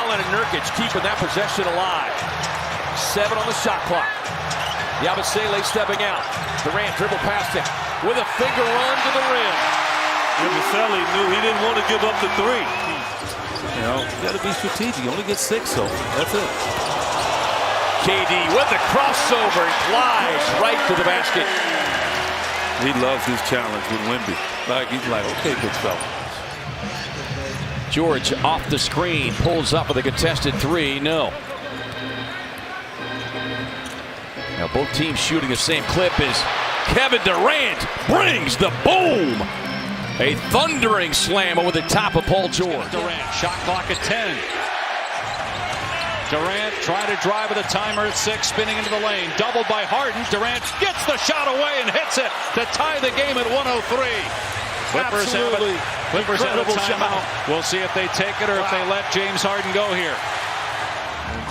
Allen and Nurkic keeping that possession alive. 7 on the shot clock. Yabusele stepping out. Durant dribble past him with a finger run to the rim. Yabusele knew he didn't want to give up the 3. You know, you got to be strategic. You only get 6, so that's it. KD with the crossover and flies right to the basket. He loves his challenge with Wemby. He's like, okay, big fella. George off the screen, pulls up with a contested 3. No. Now both teams shooting the same clip as Kevin Durant brings the boom. A thundering slam over the top of Paul George. Durant, shot clock at 10. Durant trying to drive with a timer at 6, spinning into the lane. Doubled by Harden. Durant gets the shot away and hits it to tie the game at 103. Clippers have a timeout. We'll see if they take it or if they let James Harden go here.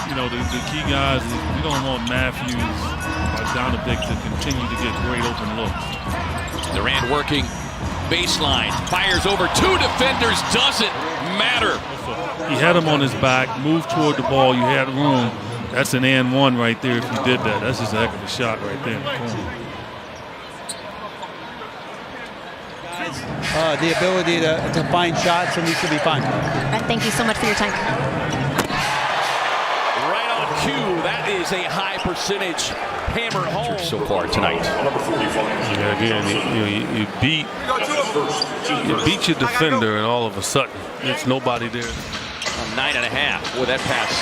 You know, the key guys, we don't want Matthews or Donovan to continue to get great open looks. Durant working baseline, fires over 2 defenders, doesn't matter. He had him on his back, moved toward the ball, you had room. That's an and 1 right there if you did that. That's just a heck of a shot right there in the corner. The ability to find shots, and we should be fine. Thank you so much for your time. Right on cue. That is a high percentage hammer home so far tonight. Yeah, again, you beat your defender, and all of a sudden, it's nobody there. 9.5. Boy, that pass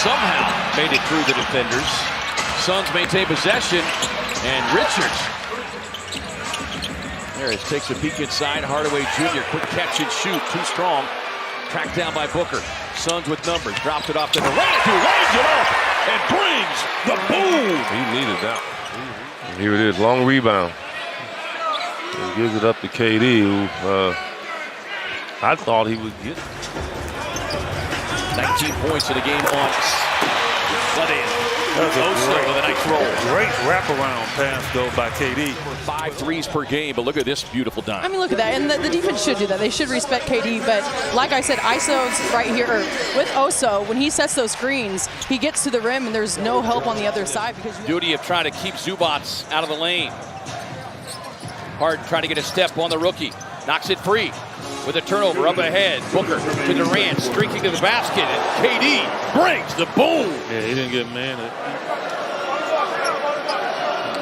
somehow made it through the defenders. Suns maintain possession, and Richards. Harris takes a peek inside. Hardaway Jr. quick catch and shoot. Too strong. Tracked down by Booker. Suns with numbers. Dropped it off to Durant, who lays it off and brings the boom. He needed that. And here it is, long rebound. And gives it up to KD, who I thought he would get it. 19 points in the game on Floodin. Oso with a nice roll. Great wraparound pass, though, by KD. 5 threes per game, but look at this beautiful dime. I mean, look at that. And the defense should do that. They should respect KD. But like I said, ISO's right here with Oso. When he sets those screens, he gets to the rim, and there's no help on the other side. Because Duty of trying to keep Zubats out of the lane. Harden trying to get a step on the rookie. Knocks it free. With a turnover up ahead. Booker to Durant, streaking to the basket, and KD brings the boom. Yeah, he didn't get man.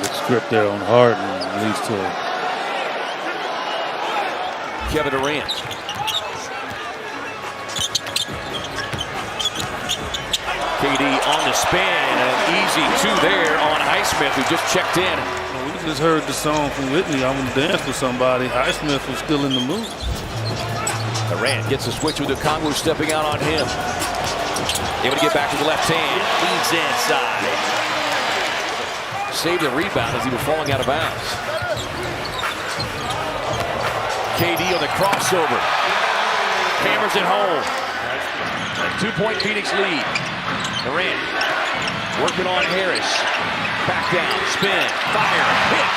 Good script there on Harden leads to it. Kevin Durant. KD on the spin, and an easy 2 there on Highsmith, who just checked in. We just heard the song from Whitney, I Want to Dance with Somebody. Highsmith was still in the mood. Durant gets a switch with Okongwu stepping out on him. Able to get back to the left hand. Leads inside. Saved a rebound as he was falling out of bounds. KD on the crossover. Hammers it home. A 2-point Phoenix lead. Durant working on Harris. Back down, spin, fire, hit.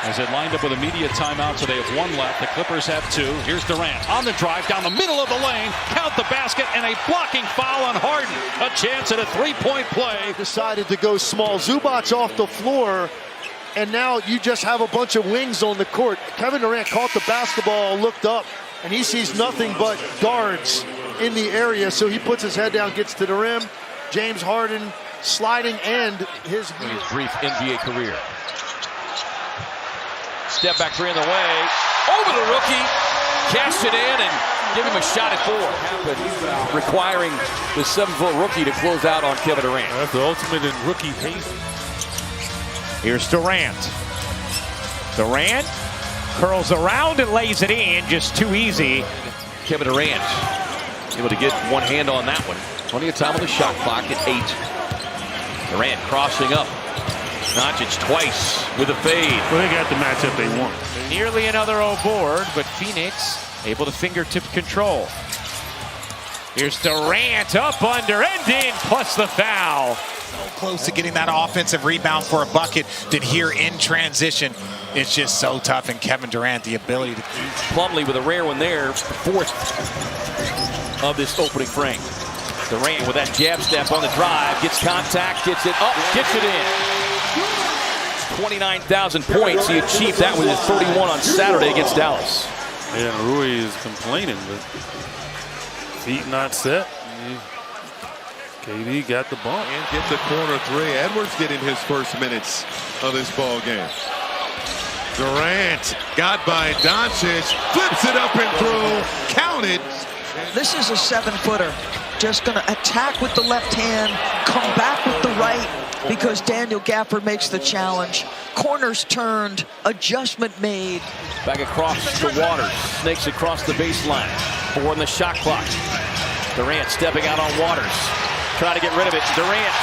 As it lined up with immediate timeout, so they have 1 left. The Clippers have 2. Here's Durant on the drive down the middle of the lane. Count the basket and a blocking foul on Harden. A chance at a 3-point play. Decided to go small. Zubac's off the floor, and now you just have a bunch of wings on the court. Kevin Durant caught the basketball, looked up, and he sees nothing but guards in the area, so he puts his head down, gets to the rim. James Harden sliding and his brief NBA career. Step back 3 in the way. Over the rookie. Cash it in and give him a shot at 4. Requiring the 7-foot rookie to close out on Kevin Durant. That's the ultimate in rookie haste. Here's Durant. Durant curls around and lays it in. Just too easy. Kevin Durant able to get one hand on that one. Plenty of time on the shot clock at 8. Durant crossing up. Doncic twice with a fade. Well, they got the matchup they want. Nearly another board, but Phoenix able to fingertip control. Here's Durant up under and in, plus the foul. Close to getting that offensive rebound for a bucket. Then here in transition, it's just so tough. And Kevin Durant, the ability to Plumlee with a rare one there, fourth of this opening frame. Durant with that jab step on the drive, gets contact, gets it up, gets it in. 29,000 points. He achieved that with his 31 on Saturday against Dallas. Yeah, Rui is complaining, but feet not set. KD got the bump. And get the corner three. Edwards getting his first minutes of this ball game. Durant got by Doncic, flips it up and through, counted. This is a 7-footer. Just going to attack with the left hand, come back with the right, because Daniel Gafford makes the challenge. Corners turned, adjustment made. Back across to Waters, snakes across the baseline. 4 on the shot clock. Durant stepping out on Waters. Trying to get rid of it. Durant.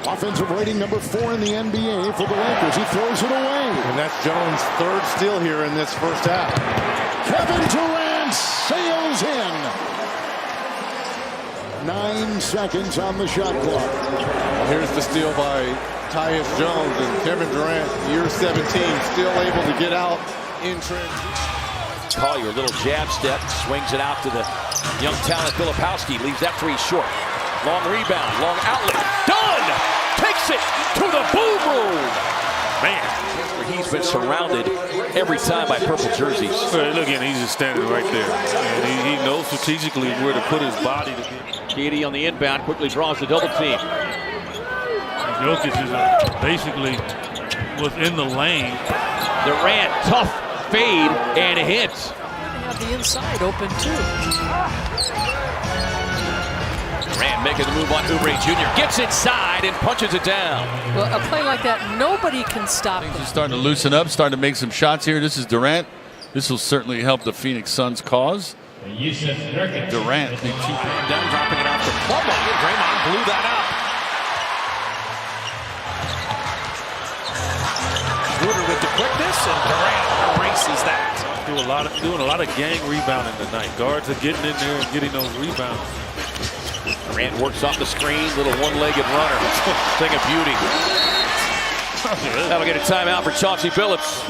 Offensive rating number 4 in the NBA for the Lakers. He throws it away. And that's Jones' third steal here in this first half. Kevin Durant sails in. 9 seconds on the shot clock. Here's the steal by Tyus Jones, and Kevin Durant, year 17, still able to get out in transition. Collier, a little jab step, swings it out to the young talent Filipowski, leaves that 3 short. Long rebound, long outlet, done! Takes it to the boom room! Man, he's been surrounded every time by purple jerseys. Look at him, he's just standing right there. And he knows strategically where to put his body to get. KD on the inbound, quickly draws the double team. Jokic is basically within the lane. Durant, tough fade and hits. They have the inside open too. Durant making the move on Oubre Jr. Gets inside and punches it down. Well, a play like that, nobody can stop it. He's starting to loosen up, starting to make some shots here. This is Durant. This will certainly help the Phoenix Suns cause. Durant, big cheap. Down, dropping it off to Plumlee. Draymond blew that up. Schroeder with the quickness, and Durant erases that. Doing a lot of gang rebounding tonight. Guards are getting in there and getting those rebounds. Durant works off the screen, little one-legged runner. Thing of beauty. That'll get a timeout for Chauncey Billups.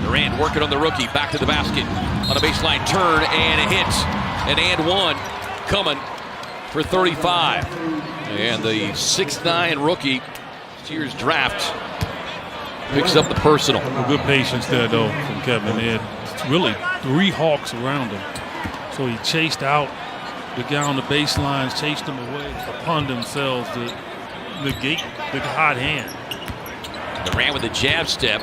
Durant working on the rookie, back to the basket. On a baseline turn and a hit. And one coming for 35. And the 6'9" rookie, this year's draft, picks up the personal. Good patience there, though, from Kevin. They had really 3 Hawks around him. So he chased out the guy on the baselines, chased him away upon themselves to negate the hot hand. Durant with the jab step.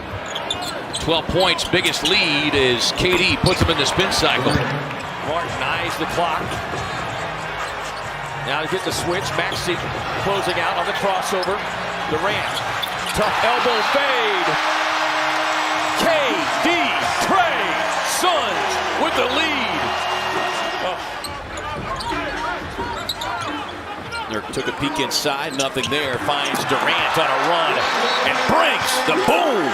12 points, biggest lead is KD, puts him in the spin cycle. Martin eyes the clock. Now to get the switch, Maxey closing out on the crossover. Durant, tough elbow fade. KD, Trey, Suns with the lead. Nurk took a peek inside, nothing there. Finds Durant on a run and brings the boom.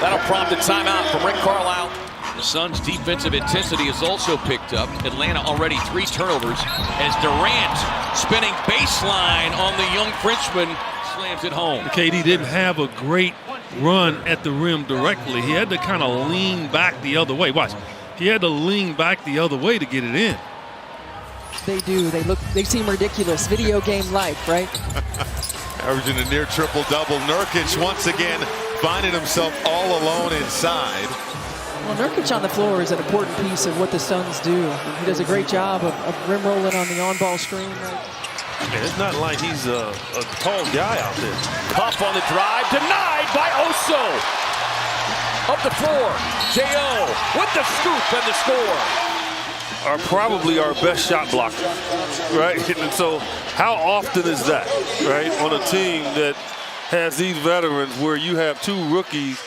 That'll prompt a timeout from Rick Carlisle. The Suns' defensive intensity is also picked up. Atlanta already 3 turnovers as Durant spinning baseline on the young Frenchman slams it home. KD didn't have a great run at the rim directly. He had to kind of lean back the other way. Watch. He had to lean back the other way to get it in. They do. They seem ridiculous. Video game like, right? Averaging a near triple-double. Nurkic once again finding himself all alone inside. Well, Nurkic on the floor is an important piece of what the Suns do. He does a great job of rim rolling on the on-ball screen. Right? Yeah, it's not like he's a tall guy out there. Puff on the drive, denied by Oso. Up the floor, J.O. with the scoop and the score. Are probably our best shot blocker, right? And so how often is that, right, on a team that has these veterans where you have 2 rookies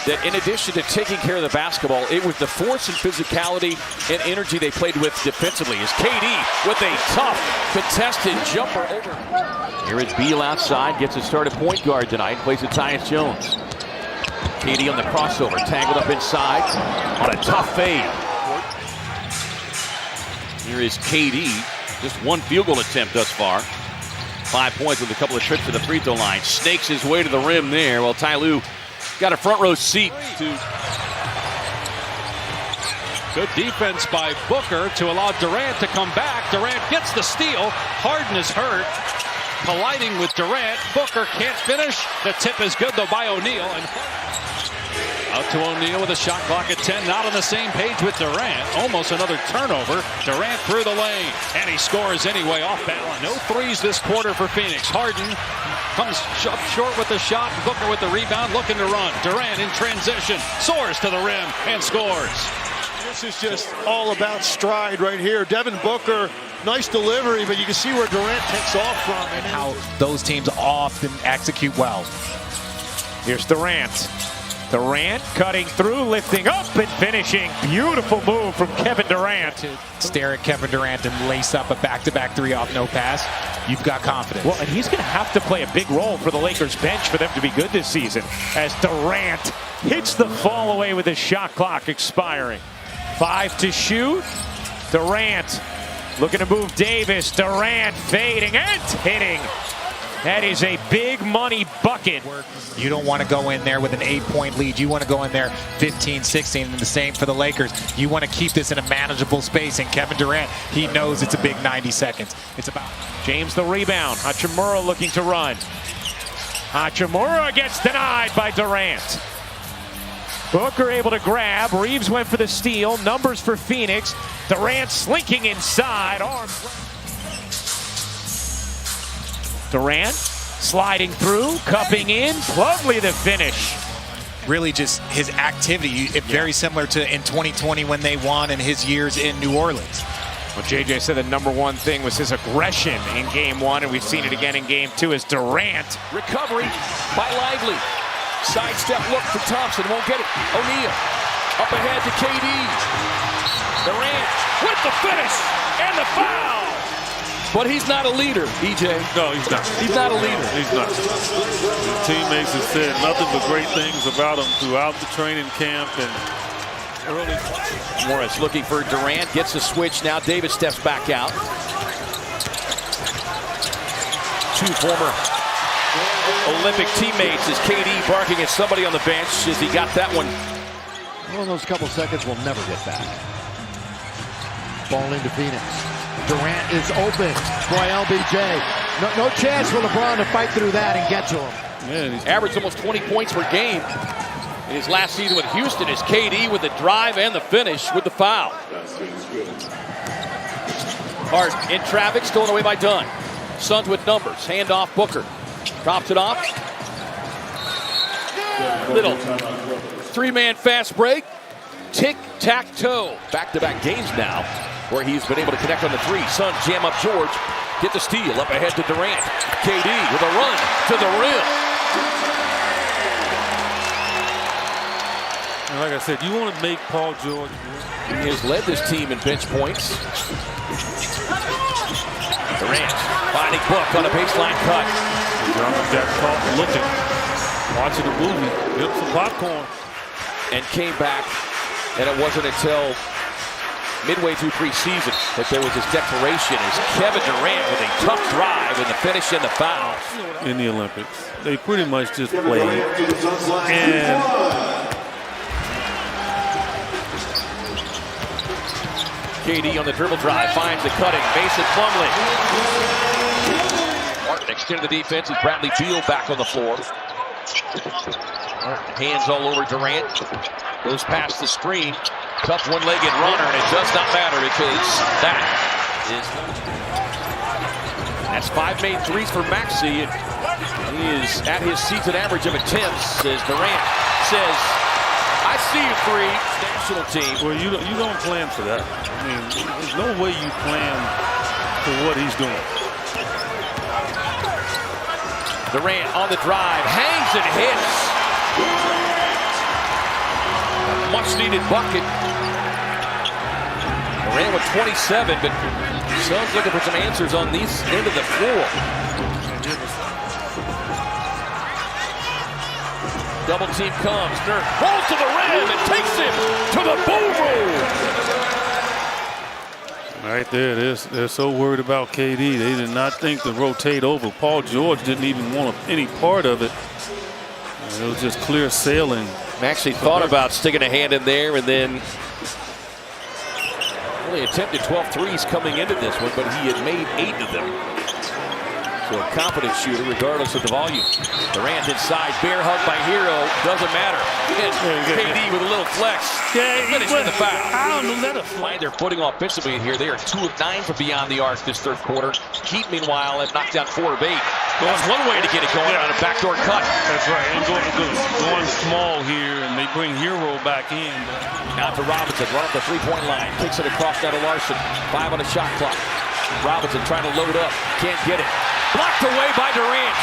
that in addition to taking care of the basketball, it was the force and physicality and energy they played with defensively. As KD with a tough contested jumper over. Here is Beal outside, gets a start at point guard tonight, plays with Tyus Jones. KD on the crossover, tangled up inside on a tough fade. Here is KD Just one field goal attempt thus far. 5 points with a couple of trips to the free throw line. Snakes his way to the rim there. Well, Ty Lue got a front row seat to. Good defense by Booker to allow Durant to come back. Durant gets the steal. Harden is hurt. Colliding with Durant. Booker can't finish. The tip is good though by O'Neal. And out to O'Neal with a shot clock at 10. Not on the same page with Durant. Almost another turnover. Durant through the lane. And he scores anyway off balance. No threes this quarter for Phoenix. Harden comes up short with the shot. Booker with the rebound looking to run. Durant in transition. Soars to the rim and scores. This is just all about stride right here. Devin Booker, nice delivery, but you can see where Durant takes off from. And how those teams often execute well. Here's Durant. Durant cutting through, lifting up and finishing. Beautiful move from Kevin Durant. To stare at Kevin Durant and lace up a back-to-back three off no pass. You've got confidence. Well, and he's going to have to play a big role for the Lakers bench for them to be good this season. As Durant hits the fall away with his shot clock expiring. 5 to shoot. Durant looking to move Davis. Durant fading and hitting. That is a big money bucket. You don't want to go in there with an 8-point lead. You want to go in there 15-16, and the same for the Lakers. You want to keep this in a manageable space, and Kevin Durant, he knows it's a big 90 seconds. It's about James the rebound. Hachimura looking to run. Hachimura gets denied by Durant. Booker able to grab. Reeves went for the steal. Numbers for Phoenix. Durant slinking inside. Durant sliding through, cupping in. Plumlee the finish. Really just his activity, very similar to in 2020 when they won and his years in New Orleans. Well, JJ said the number one thing was his aggression in game one, and we've seen it again in game two as Durant. Recovery by Lively. Sidestep look for Thompson, won't get it. O'Neal up ahead to KD. Durant with the finish and the foul. But he's not a leader, EJ. No, he's not. He's not a leader. He's not. His teammates have said nothing but great things about him throughout the training camp and early. Morris looking for Durant, gets the switch. Now Davis steps back out. Two former Olympic teammates as KD barking at somebody on the bench as he got that one. Well, those couple seconds we'll never get back. Ball into Phoenix. Durant is open. Boy, LBJ. No chance for LeBron to fight through that and get to him. Yeah, averaged almost 20 points per game in his last season with Houston. Is KD with the drive and the finish with the foul. Hart in traffic, stolen away by Dunn. Suns with numbers. Hand off Booker. Drops it off. Little three-man fast break. Tic-tac-toe. Back-to-back games now where he's been able to connect on the three. Suns jam up George. Get the steal. Up ahead to Durant. KD with a run to the rim. And like I said, you want to make Paul George. He has led this team in bench points. Durant finding Book on a baseline cut. Drummond got caught looking, watching the movie, get some popcorn. And came back, and it wasn't until midway through preseason that there was this declaration as Kevin Durant with a tough drive and the finish and the foul. In the Olympics, they pretty much just played. And KD on the dribble drive, finds the cutting, Mason Plumlee. Martin extended the defense as Bradley Beal back on the floor. Hands all over Durant. Goes past the screen. Tough one-legged runner, and it does not matter because that's 5 made threes for Maxey. And he is at his season average of attempts as Durant says, I see you three. National team. Well, you don't plan for that. I mean, there's no way you plan for what he's doing. Durant on the drive, hangs and hits. Much needed bucket. Durant with 27, but Suns looking for some answers on these end of the floor. Double team comes. Dirk rolls to the rim and takes him to the boom room. All right, right there. They're so worried about KD. They did not think to rotate over. Paul George didn't even want any part of it. It was just clear sailing. Maxey thought about sticking a hand in there, and then only attempted 12 threes coming into this one, but he had made 8 of them. So a confident shooter regardless of the volume. Durant inside, bear hug by Hero, doesn't matter. And KD with a little flex. Finish with the foul. I don't know, let it fly. They're putting offensively in here. They are 2 of 9 from beyond the arc this third quarter. Heat, meanwhile, have knocked down 4 of 8. That's one way to get it going on a backdoor cut. That's right. And going small here, and they bring Hero back in. Now to Robinson, run up the three-point line. Kicks it across down to Larson. 5 on the shot clock. Robinson trying to load up. Can't get it. Blocked away by Durant.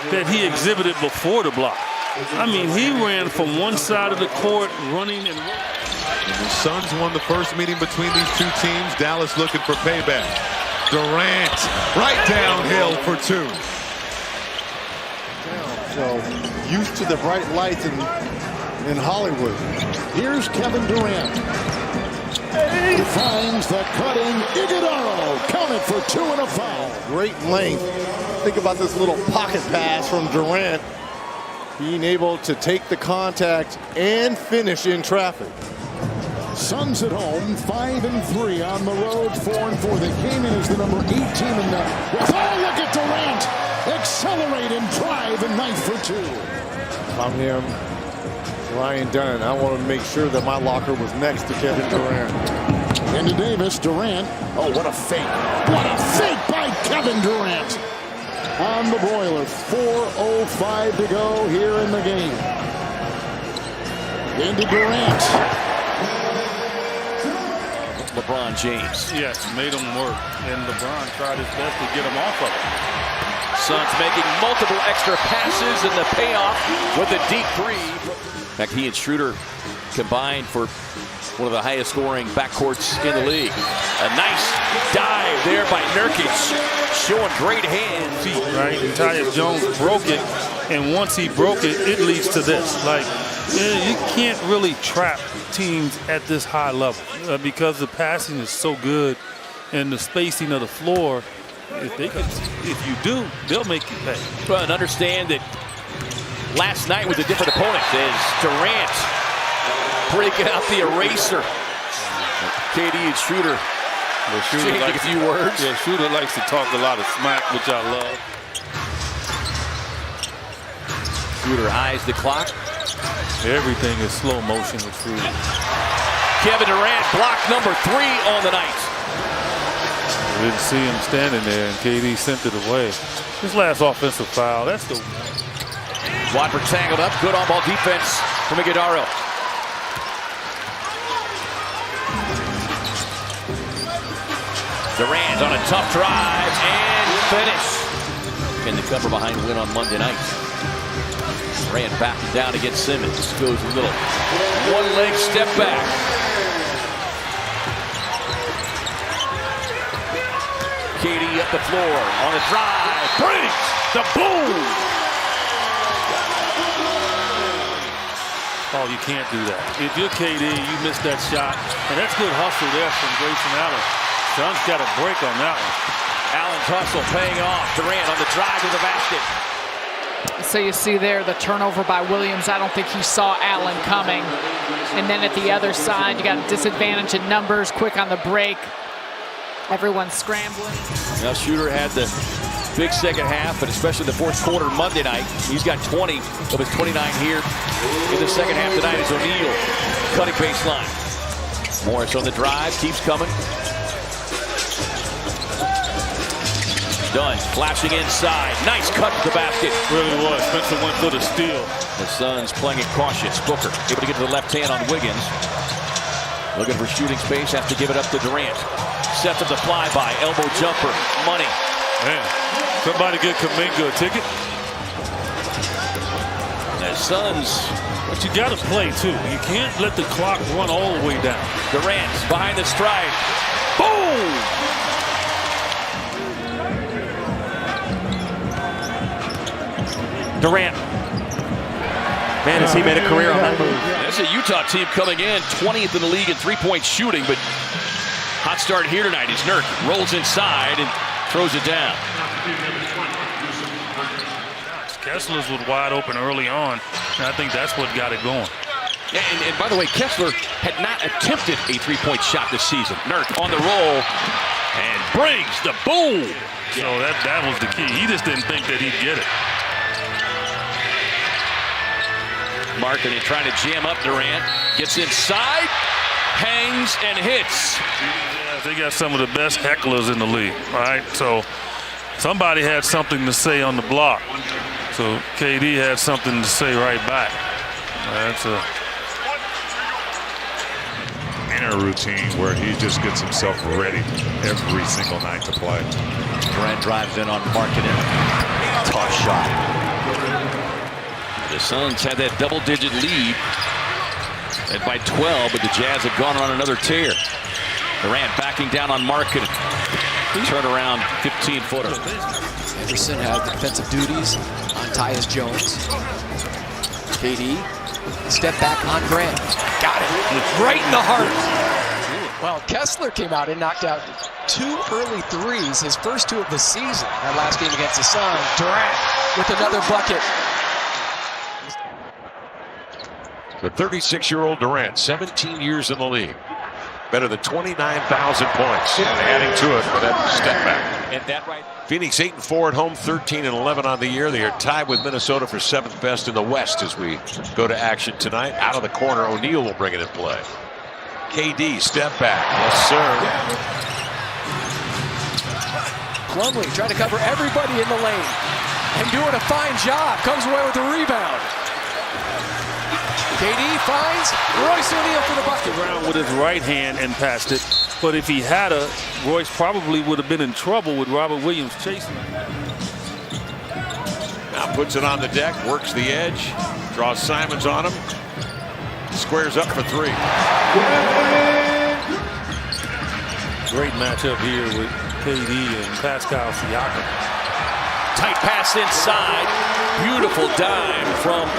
That he exhibited before the block. I mean, he ran from one side of the court, running and the Suns won the first meeting between these two teams. Dallas looking for payback. Durant right downhill for 2. So used to the bright lights in Hollywood. Here's Kevin Durant. He finds the cutting Iguodala. Counted for 2 and a foul. Great length. Think about this little pocket pass from Durant. Being able to take the contact and finish in traffic. Suns at home, 5-3 on the road, 4-4. They came in as the number 8 team in the. Oh, look at Durant! Accelerate and drive and knife for 2. I'm him. Ryan Dunn. I want to make sure that my locker was next to Kevin Durant. Into Davis, Durant. Oh, what a fake. What a fake by Kevin Durant. On the broiler, 4:05 to go here in the game. Into Durant. LeBron James. yes, made him work. And LeBron tried his best to get him off of it. Suns making multiple extra passes, and the payoff with a deep 3. In fact, he and Schroeder combined for one of the highest scoring backcourts in the league. A nice dive there by Nurkic, showing great hands. Right, and Tyus Jones broke it, and once he broke it, it leads to this. Like, you can't really trap teams at this high level because the passing is so good and the spacing of the floor. If you do, they'll make you pay. But understand that last night was a different opponent as Durant breaking out the eraser. KD and Schroeder changing a few words. Yeah, Schroeder likes to talk a lot of smack, which I love. Schroeder eyes the clock. Everything is slow motion with Schroeder. Kevin Durant, block number 3 on the night. We didn't see him standing there, and KD sent it away. His last offensive foul, that's the... Watford tangled up, good on-ball defense from Iguodala. Durant on a tough drive and finish. In the cover behind win on Monday night. Durant backing down against Simmons. Goes a little one-leg step back. KD up the floor on the drive. Brings the boom. Oh, you can't do that. If you're KD, you miss that shot. And that's good hustle there from Grayson Allen. Suns got a break on that one. Allen's hustle paying off. Durant on the drive to the basket. So you see there the turnover by Williams. I don't think he saw Allen coming. And then at the other side, you got a disadvantage in numbers, quick on the break. Everyone's scrambling. Now Schroeder had the big second half, but especially the fourth quarter Monday night. He's got 20 of his 29 here in the second half tonight as O'Neal cutting baseline. Morris on the drive, keeps coming. Dunn flashing inside. Nice cut to the basket. Really was. Spencer went for the steal. The Suns playing it cautious. Booker able to get to the left hand on Wiggins. Looking for shooting space, has to give it up to Durant. Sets up the flyby, elbow jumper, money. Man, somebody get Kuminga a ticket. The Suns. But you got to play, too. You can't let the clock run all the way down. Durant behind the stride. Boom! Durant. Man, has he made a career on that move. This is a Utah team coming in 20th in the league in three-point shooting, but Hot start here tonight as Nurk rolls inside and throws it down. Kessler's was wide open early on, and I think that's what got it going. Yeah, and by the way, Kessler had not attempted a three-point shot this season. Nurk on the roll and brings the boom. So that was the key. He just didn't think that he'd get it. Markkanen trying to jam up Durant. Gets inside, hangs, and hits. Yeah, they got some of the best hecklers in the league, right? So somebody had something to say on the block. So KD had something to say right back. That's a inner routine where he just gets himself ready every single night to play. Durant drives in on Markkanen. Tough shot. The Suns had that double-digit lead and by 12, but the Jazz have gone on another tear. Durant backing down on Markkanen. Turnaround 15-footer. Anderson had defensive duties on Tyus Jones. KD, step back on Grant. Got it. Right in the heart. Well, Kessler came out and knocked out 2 early threes, his first 2 of the season. That last game against the Suns. Durant with another bucket. The 36-year-old Durant, 17 years in the league. Better than 29,000 points. And adding to it with that step back. And that right. Phoenix 8-4 at home, 13-11 on the year. They are tied with Minnesota for 7th best in the West as we go to action tonight. Out of the corner, O'Neal will bring it in play. KD, step back. Yes, sir. Plumlee trying to cover everybody in the lane and doing a fine job. Comes away with a rebound. KD finds Royce O'Neal for the bucket. Around with his right hand and passed it. But if he had a, Royce probably would have been in trouble with Robert Williams chasing him. Now puts it on the deck, works the edge, draws Simons on him, squares up for 3. Great matchup here with KD and Pascal Siakam. Tight pass inside. Beautiful dime from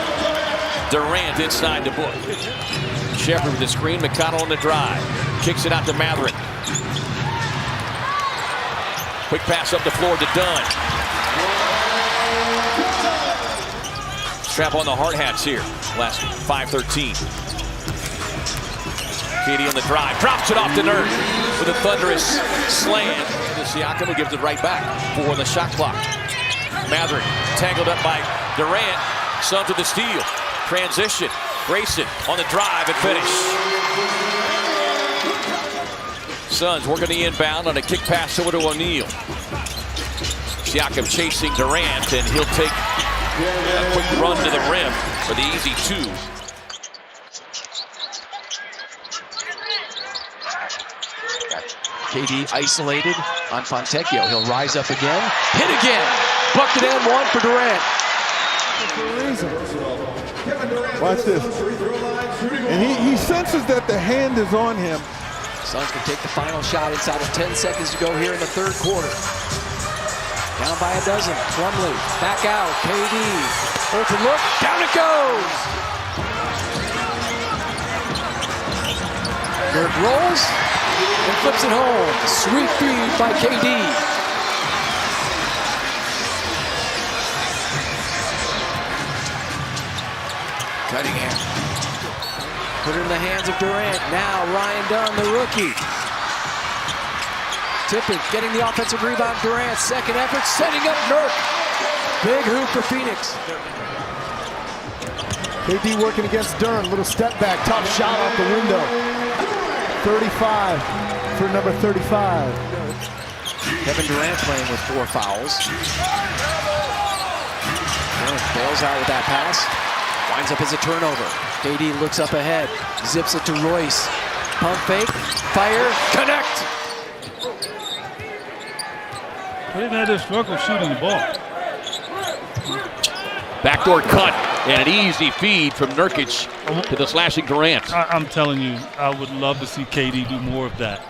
Durant inside the book. Shepherd with the screen, McConnell on the drive. Kicks it out to Mathurin. Quick pass up the floor to Dunn. Strap on the hard hats here. Last 5:13. KD on the drive. Drops it off to Nurk with a thunderous slam. And Siakam will give it right back for the shot clock. Mathurin tangled up by Durant. Suns with the steal. Transition. Grayson on the drive and finish. Suns working the inbound on a kick pass over to O'Neal. Siakam chasing Durant, and he'll take a quick run to the rim for the easy 2. KD isolated on Fontecchio. He'll rise up again. Hit again. Bucket and 1 for Durant. Watch this. And he senses that the hand is on him. Suns can take the final shot inside of 10 seconds to go here in the 3rd quarter. Down by a dozen. Plumlee back out. KD. Open look. Down it goes. Nurk rolls and flips it home. Sweet feed by KD. Cunningham. Put it in the hands of Durant. Now Ryan Dunn, the rookie. Tippett getting the offensive rebound. Durant, second effort, setting up Nurk. Big hoop for Phoenix. KD working against Dunn. Little step back, tough shot off the window. 35 for number 35. Kevin Durant playing with 4 fouls. Durant bails out with that pass. Winds up as a turnover. KD looks up ahead. Zips it to Royce. Pump fake. Fire. Connect. They've had this struggle shooting the ball. Backdoor cut and an easy feed from Nurkic to the slashing Durant. I'm telling you, I would love to see KD do more of that.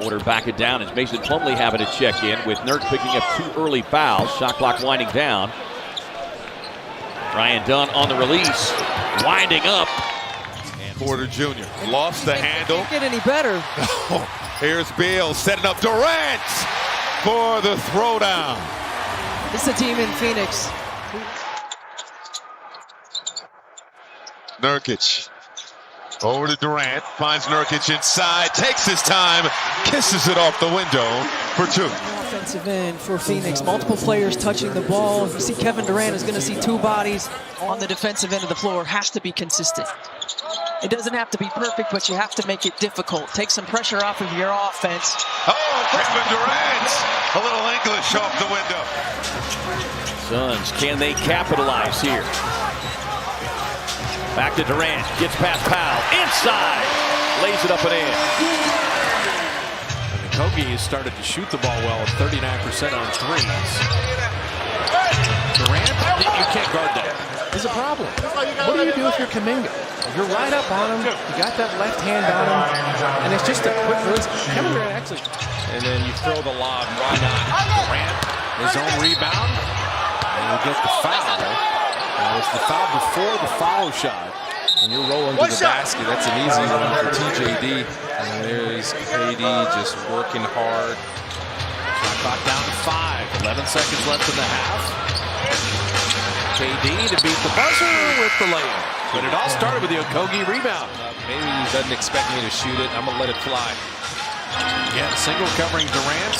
Order back it down as Mason Plumlee having to check in with Nurk picking up 2 early fouls. Shot clock winding down. Ryan Dunn on the release, winding up. Porter Jr. lost the handle. Can't get any better. Here's Beal setting up Durant for the throwdown. It's the team in Phoenix. Nurkic over to Durant, finds Nurkic inside, takes his time, kisses it off the window for two. Offensive end for Phoenix. Multiple players touching the ball. You see Kevin Durant is going to see two bodies on the defensive end of the floor. Has to be consistent. It doesn't have to be perfect, but you have to make it difficult. Take some pressure off of your offense. Oh, Kevin Durant! A little English off the window. Suns, can they capitalize here? Back to Durant, gets past Powell, inside, lays it up and in. Kogi has started to shoot the ball well at 39% on threes. Durant, you can't guard that. Is a problem. What do you do if you're Kuminga? You're right up on him, you got that left hand on him, and it's just a quick release. Kevin Durant actually. And then you throw the lob right on Durant, his own rebound, and you get the foul. Now it's the foul before the foul shot, and you're rolling to the basket. That's an easy one for TJD. And there's KD just working hard. Clock down to 5. 11 seconds left in the half. KD to beat the buzzer with the layup. But it all started with the Okogie rebound. Maybe he doesn't expect me to shoot it. I'm going to let it fly. Again, single covering Durant.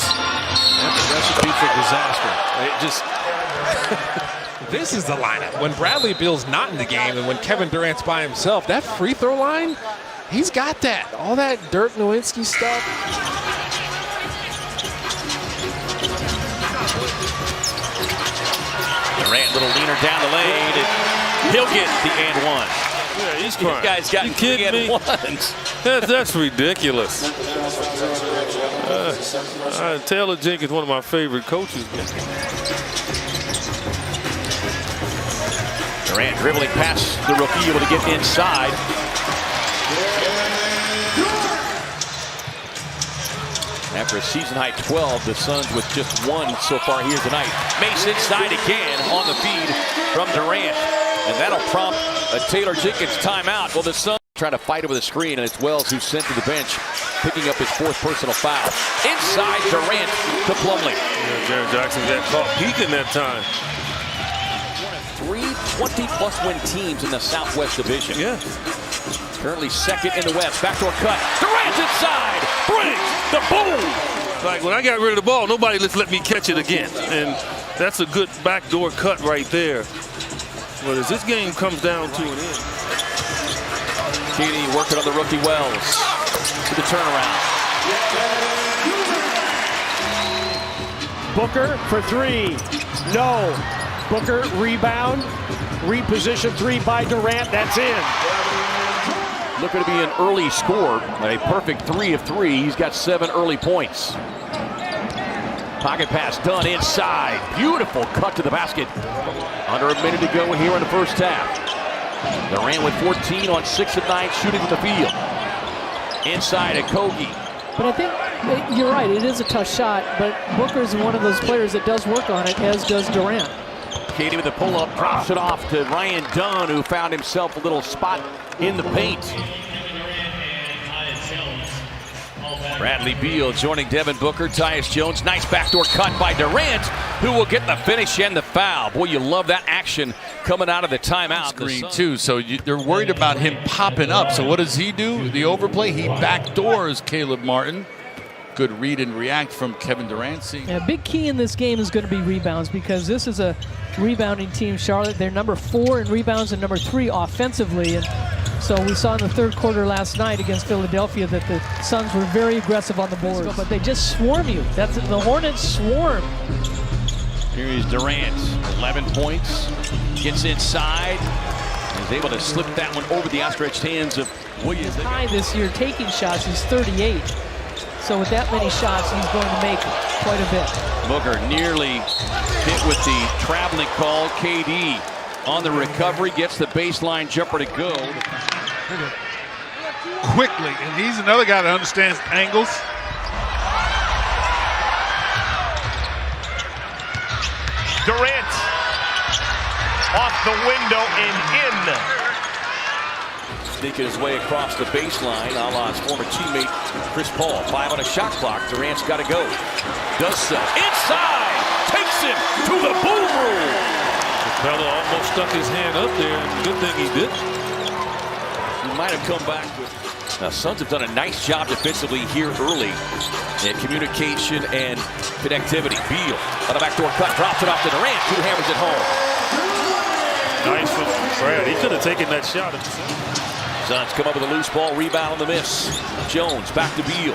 That's a recipe for disaster. It just... This is the lineup. When Bradley Beal's not in the game and when Kevin Durant's by himself, that free throw line, he's got that. All that Dirk Nowitzki stuff. Durant, little leaner down the lane, and he'll get the and one. Yeah, he's trying. These guys got 3 and 1s. That's ridiculous. Taylor Jenkins, one of my favorite coaches. Durant dribbling past the rookie, able to get inside. After a season-high 12, the Suns with just 1 so far here tonight. Mace inside again on the feed from Durant. And that'll prompt a Taylor Jenkins timeout. Well, the Suns trying to fight over the screen, and it's Wells who's sent to the bench, picking up his 4th personal foul. Inside Durant to Plumlee. Yeah, Jaren Jackson got caught peeking that time. 3 20-plus win teams in the Southwest Division. Yeah. Currently 2nd in the West. Backdoor cut. Durant inside. Brings the boom. Like when I got rid of the ball, nobody just let me catch it again. And that's a good backdoor cut right there. But as this game comes down to an end. KD working on the rookie Wells. To the turnaround. Booker for 3. No. Booker, rebound, reposition 3 by Durant, that's in. Looking to be an early score, a perfect 3 of 3. He's got 7 early points. Pocket pass done inside. Beautiful cut to the basket. Under a minute to go here in the first half. Durant with 14 on 6 of 9 shooting from the field. Inside Okogie. But I think you're right, it is a tough shot, but Booker's one of those players that does work on it, as does Durant. KD with the pull-up, drops it off to Ryan Dunn, who found himself a little spot in the paint. Bradley Beal joining Devin Booker, Tyus Jones. Nice backdoor cut by Durant, who will get the finish and the foul. Boy, you love that action coming out of the timeout. Screen too, so they're worried about him popping up. So what does he do? The overplay, he backdoors Caleb Martin. Good read and react from Kevin Durant. Yeah, big key in this game is going to be rebounds, because this is a rebounding team, Charlotte. They're number 4 in rebounds and number 3 offensively. And so we saw in the 3rd quarter last night against Philadelphia that the Suns were very aggressive on the boards. But they just swarm you. That's it. The Hornets swarm. Here is Durant, 11 points, gets inside, is able to slip that one over the outstretched hands of Williams. High this year taking shots, he's 38. So with that many shots, he's going to make quite a bit. Booker nearly hit with the traveling call. KD on the recovery, gets the baseline jumper to go. Quickly, and he's another guy that understands angles. Durant off the window and in. Sneaking his way across the baseline, a la his former teammate Chris Paul. 5 on a shot clock. Durant's got to go. Does so. Inside! Takes him to the boom room! Capella almost stuck his hand up there. Good thing he didn't. He might have come back with... Now, Suns have done a nice job defensively here early in communication and connectivity. Beal on a backdoor cut, drops it off to Durant. 2 hammers it home. Nice for Brad. He could have taken that shot at the center. Suns come up with a loose ball, rebound on the miss. Jones back to Beal.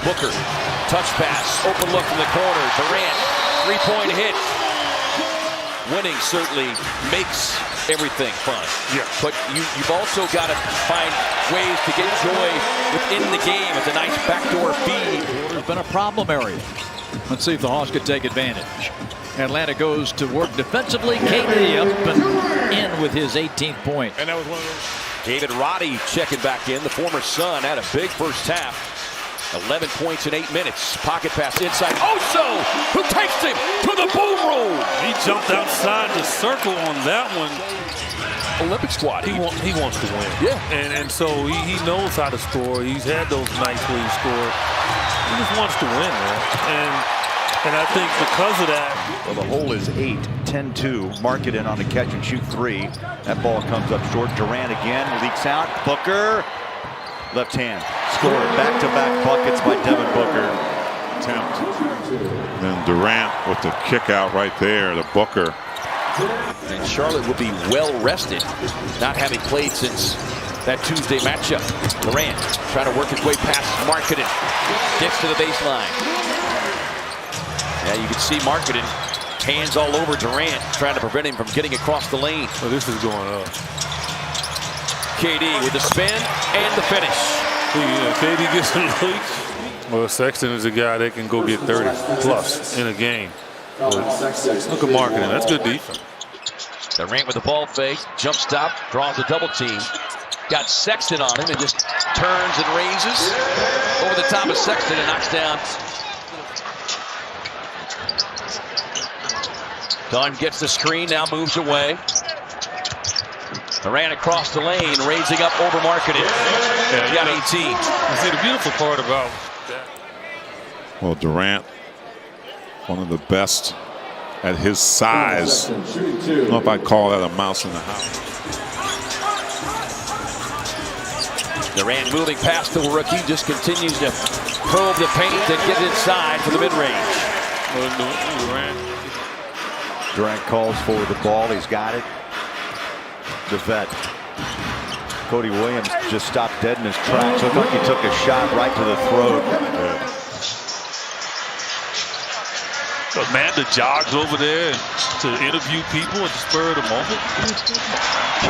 Booker, touch pass, open look from the corner. Durant, 3-point hit. Winning certainly makes everything fun. Yeah. But you've also got to find ways to get joy within the game. It's a nice backdoor feed. It's been a problem area. Let's see if the Hawks could take advantage. Atlanta goes to work defensively. KD up and in with his 18th point. And that was one of those. David Roddy checking back in. The former Sun had a big first half. 11 points in 8 minutes. Pocket pass inside. Oso, who takes him to the boom room. He jumped outside the circle on that one. Olympic squad. He wants to win. Yeah. And so he knows how to score. He's had those nights where he scored. He just wants to win, man. And I think because of that. Well, the hole is 8, 10-2. Markkanen on a catch and shoot 3. That ball comes up short. Durant again leaks out. Booker, left hand, score. Back-to-back buckets by Devin Booker. Attempt. Then Durant with the kick out right there, the Booker. And Charlotte will be well rested, not having played since that Tuesday matchup. Durant trying to work his way past Markkanen. Gets to the baseline. Yeah, you can see Markkanen, hands all over Durant, trying to prevent him from getting across the lane. Oh, this is going up. KD with the spin and the finish. KD gets the lead. Well, Sexton is a guy that can go get 30 plus in a game. But look at Markkanen. That's good defense. Durant with the ball fake, jump stop, draws a double team. Got Sexton on him and just turns and raises over the top of Sexton and knocks down. Dunn gets the screen, now moves away. Durant across the lane, raising up over Markkanen. Yeah, he got 18. You see, the beautiful part about that. Well, Durant, one of the best at his size. I don't know if I'd call that a mouse in the house. Durant moving past the rookie, just continues to probe the paint and get inside for the mid-range. Durant calls for the ball. He's got it. The vet. Cody Williams just stopped dead in his tracks. Looked like he took a shot right to the throat. Amanda jogs over there to interview people at the spur of the moment.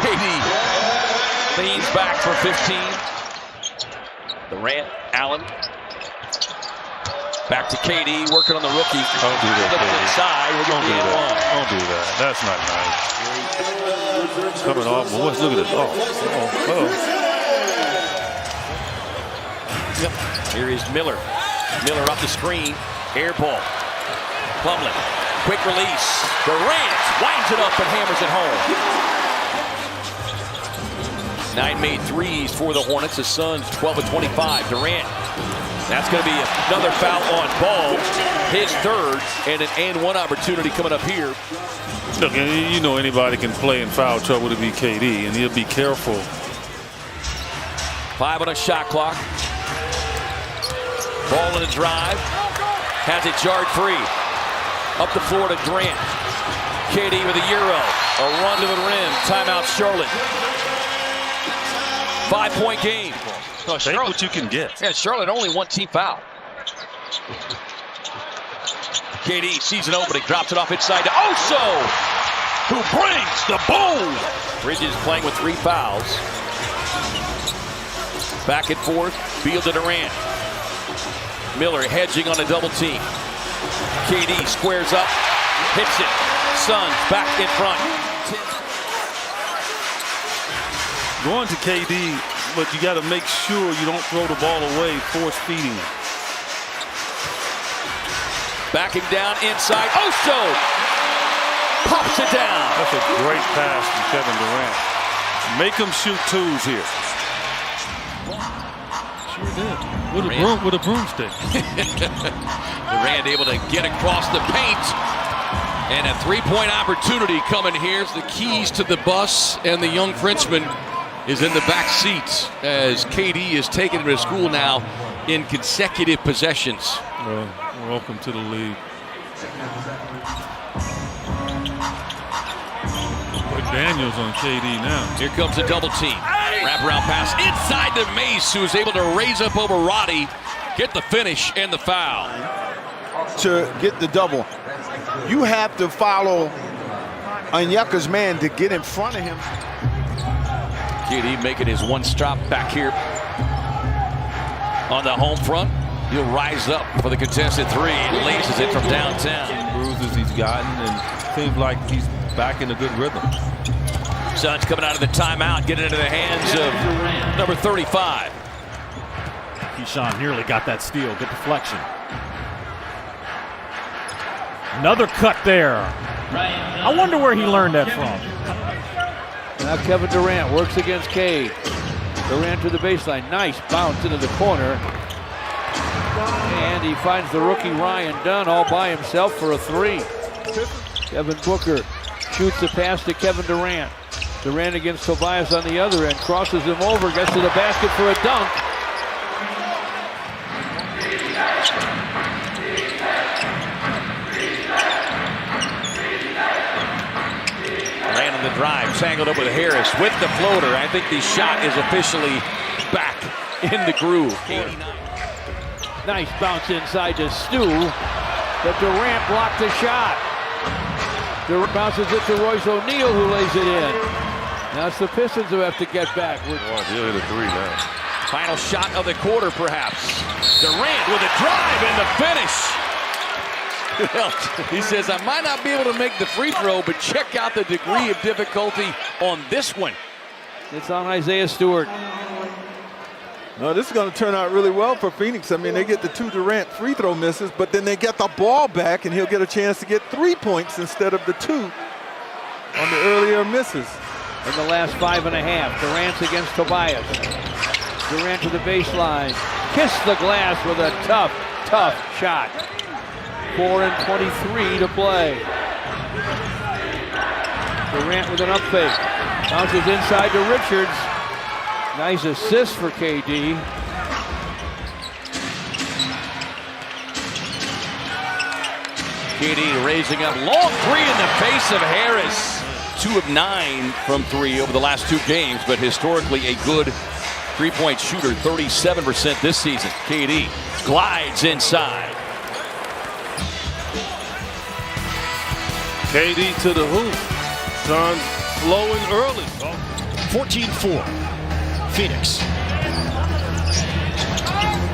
KD leans back for 15. Durant, Allen. Back to KD, working on the rookie. Don't do that, inside. Don't do that. Don't do that. That's not nice. Coming off. Look at this. Here is Miller. Miller up the screen. Air ball. Plumlee. Quick release. Durant winds it up and hammers it home. 9 made threes for the Hornets. The Suns 12 of 25. Durant. That's going to be another foul on Ball. His third, and an and-one opportunity coming up here. Look, you know anybody can play in foul trouble to be KD, and he'll be careful. 5 on a shot clock. Ball in a drive. Has it jarred free. Up the floor to Durant. KD with a Euro. A run to the rim. Timeout Charlotte. 5-point game. No, take what you can get. Yeah, Charlotte only 1 team foul. KD sees an opening, drops it off inside to Oso, who brings the boom. Bridges playing with 3 fouls. Back and forth, Beal to Durant. Miller hedging on a double team. KD squares up, hits it. Suns back in front. Going to KD, but you got to make sure you don't throw the ball away, force feeding it. Backing down inside. Oso pops it down. That's a great pass from Kevin Durant. Make him shoot twos here. With a broomstick. Durant able to get across the paint. And a three-point opportunity coming here. The keys to the bus, and the young Frenchman is in the back seat as KD is taking him to school now in consecutive possessions. Well, welcome to the league. Daniels on KD now. Here comes a double team. Wraparound pass inside to Mace, who's able to raise up over Roddy, get the finish and the foul. To get the double, you have to follow Onyeka's man to get in front of him. KD making his one stop back here on the home front. He'll rise up for the contested three and laces it from downtown. Bruises he's gotten, and seems like he's back in a good rhythm. Suns coming out of the timeout, getting into the hands of number 35. Keyshawn nearly got that steal. Good deflection. Another cut there. I wonder where he learned that from. Now Kevin Durant works against Cade. Durant to the baseline. Nice bounce into the corner. And he finds the rookie Ryan Dunn all by himself for a three. Kevin Booker shoots the pass to Kevin Durant. Durant against Tobias on the other end. Crosses him over. Gets to the basket for a dunk. Durant on the drive. Tangled up with Harris with the floater. I think the shot is officially back in the groove. Nice bounce inside to Stu. But Durant blocked the shot. Durant bounces it to Royce O'Neal, who lays it in. Now it's the Pistons who have to get back. He'll hit a three now. Final shot of the quarter, perhaps. Durant with a drive and the finish. Well, he says, I might not be able to make the free throw, but check out the degree of difficulty on this one. It's on Isaiah Stewart. No, this is going to turn out really well for Phoenix. I mean, they get the 2 Durant free throw misses, but then they get the ball back, and he'll get a chance to get 3 points instead of the 2 on the earlier misses. In the last 5.5, Durant's against Tobias. Durant to the baseline. Kiss the glass with a tough shot. 4:23 to play. Durant with an up fake. Bounces inside to Richards. Nice assist for KD. KD raising up. Long three in the face of Harris. 2 of 9 from 3 over the last 2 games, but historically a good three-point shooter, 37% this season. KD glides inside. KD to the hoop. Suns flowing early. 14-4. Phoenix.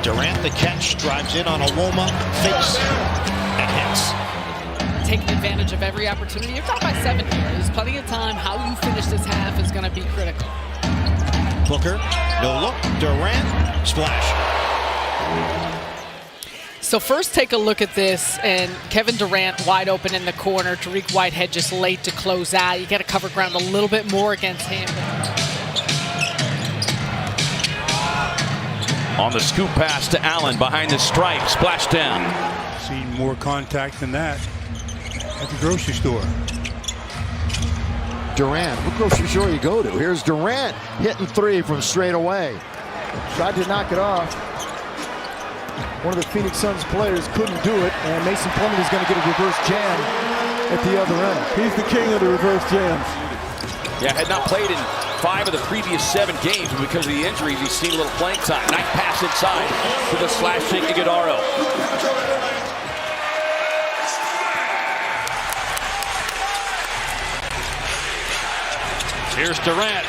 Durant the catch, drives in on Aloma, fakes, and hits. Taking advantage of every opportunity. You're talking about 7 here. There's plenty of time. How you finish this half is going to be critical. Booker, no look, Durant, splash. So first take a look at this, and Kevin Durant wide open in the corner. Tariq Whitehead just late to close out. You got to cover ground a little bit more against him. On the scoop pass to Allen behind the stripe, splashdown. Seen more contact than that at the grocery store. Durant, what grocery store you go to? Here's Durant hitting 3 from straight away. Tried to knock it off. One of the Phoenix Suns players couldn't do it, and Mason Plumlee is going to get a reverse jam at the other end. He's the king of the reverse jams. Yeah, had not played in 5 of the previous 7 games, but because of the injuries, he's seen a little playing time. Nice pass inside to the slashing Iguodaro. Here's Durant.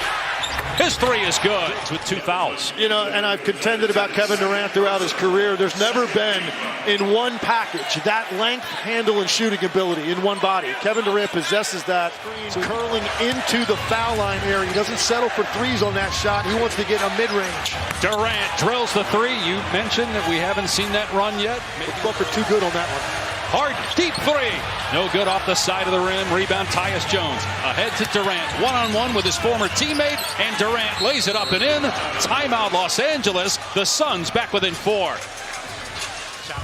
His 3 is good with 2 fouls. You know, and I've contended about Kevin Durant throughout his career. There's never been in one package that length, handle, and shooting ability in one body. Kevin Durant possesses that. Curling into the foul line area. He doesn't settle for threes on that shot. He wants to get a mid-range. Durant drills the 3. You mentioned that we haven't seen that run yet. Maybe Booker too good on that one. Harden, deep three. No good off the side of the rim. Rebound, Tyus Jones. Ahead to Durant. One-on-one with his former teammate, and Durant lays it up and in. Timeout, Los Angeles. The Suns back within 4.